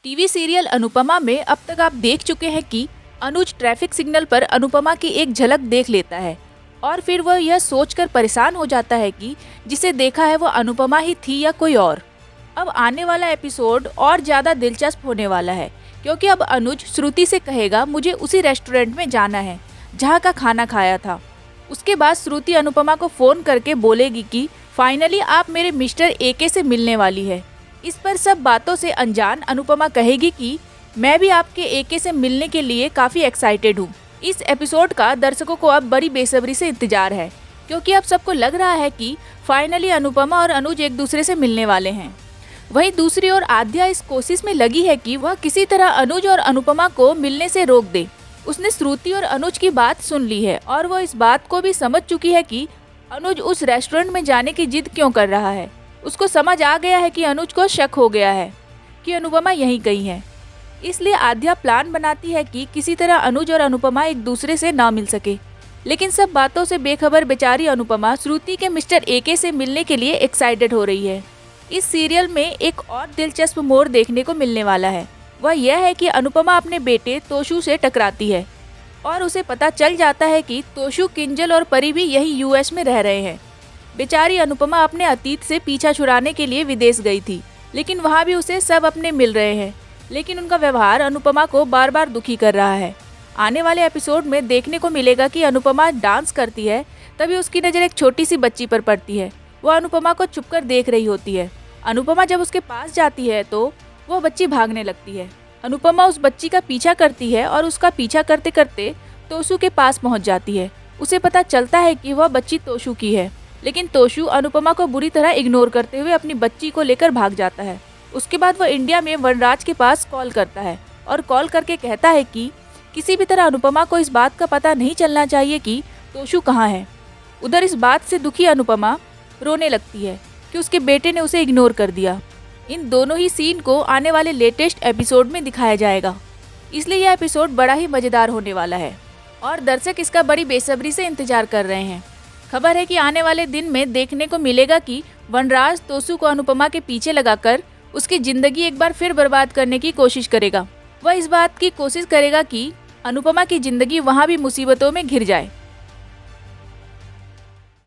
TV serial Anupama में अब तक आप देख चुके हैं कि अनुज ट्रैफिक सिग्नल पर अनुपमा की एक झलक देख लेता है और फिर वह यह सोचकर परेशान हो जाता है कि जिसे देखा है वो अनुपमा ही थी या कोई और। अब आने वाला एपिसोड और ज़्यादा दिलचस्प होने वाला है क्योंकि अब अनुज श्रुति से कहेगा मुझे उसी रेस्टोरेंट में जाना है जहाँ का खाना खाया था। उसके बाद श्रुति अनुपमा को फ़ोन करके बोलेगी कि फाइनली आप मेरे मिस्टर एके से मिलने वाली है। इस पर सब बातों से अनजान अनुपमा कहेगी कि मैं भी आपके एके से मिलने के लिए काफ़ी एक्साइटेड हूँ। इस एपिसोड का दर्शकों को अब बड़ी बेसब्री से इंतजार है क्योंकि अब सबको लग रहा है कि फाइनली अनुपमा और अनुज एक दूसरे से मिलने वाले हैं। वहीं दूसरी ओर आद्या इस कोशिश में लगी है कि वह किसी तरह अनुज और अनुपमा को मिलने से रोक दे। उसने श्रुति और अनुज की बात सुन ली है और वो इस बात को भी समझ चुकी है कि अनुज उस रेस्टोरेंट में जाने की जिद क्यों कर रहा है। उसको समझ आ गया है कि अनुज को शक हो गया है कि अनुपमा यहीं कहीं है। इसलिए आद्या प्लान बनाती है कि किसी तरह अनुज और अनुपमा एक दूसरे से ना मिल सके। लेकिन सब बातों से बेखबर बेचारी अनुपमा श्रुति के मिस्टर एके से मिलने के लिए एक्साइटेड हो रही है। इस सीरियल में एक और दिलचस्प मोड़ देखने को मिलने वाला है। वह यह है कि अनुपमा अपने बेटे तोशु से टकराती है और उसे पता चल जाता है कि तोशु, किंजल और परी भी यही यूएस में रह रहे हैं। बेचारी अनुपमा अपने अतीत से पीछा छुड़ाने के लिए विदेश गई थी, लेकिन वहाँ भी उसे सब अपने मिल रहे हैं। लेकिन उनका व्यवहार अनुपमा को बार बार दुखी कर रहा है। आने वाले एपिसोड में देखने को मिलेगा कि अनुपमा डांस करती है, तभी उसकी नज़र एक छोटी सी बच्ची पर पड़ती है। वह अनुपमा को छुपकर देख रही होती है। अनुपमा जब उसके पास जाती है तो वह बच्ची भागने लगती है। अनुपमा उस बच्ची का पीछा करती है और उसका पीछा करते करते तोशु के पास पहुंच जाती है। उसे पता चलता है कि वह बच्ची तोशु की है, लेकिन तोशु अनुपमा को बुरी तरह इग्नोर करते हुए अपनी बच्ची को लेकर भाग जाता है। उसके बाद वह इंडिया में वनराज के पास कॉल करता है और कॉल करके कहता है कि किसी भी तरह अनुपमा को इस बात का पता नहीं चलना चाहिए कि तोशु कहाँ है। उधर इस बात से दुखी अनुपमा रोने लगती है कि उसके बेटे ने उसे इग्नोर कर दिया। इन दोनों ही सीन को आने वाले लेटेस्ट एपिसोड में दिखाया जाएगा, इसलिए यह एपिसोड बड़ा ही मज़ेदार होने वाला है और दर्शक इसका बड़ी बेसब्री से इंतजार कर रहे हैं। खबर है कि आने वाले दिन में देखने को मिलेगा कि वनराज तोशु को अनुपमा के पीछे लगाकर उसकी ज़िंदगी एक बार फिर बर्बाद करने की कोशिश करेगा। वह इस बात की कोशिश करेगा कि अनुपमा की ज़िंदगी वहाँ भी मुसीबतों में घिर जाए।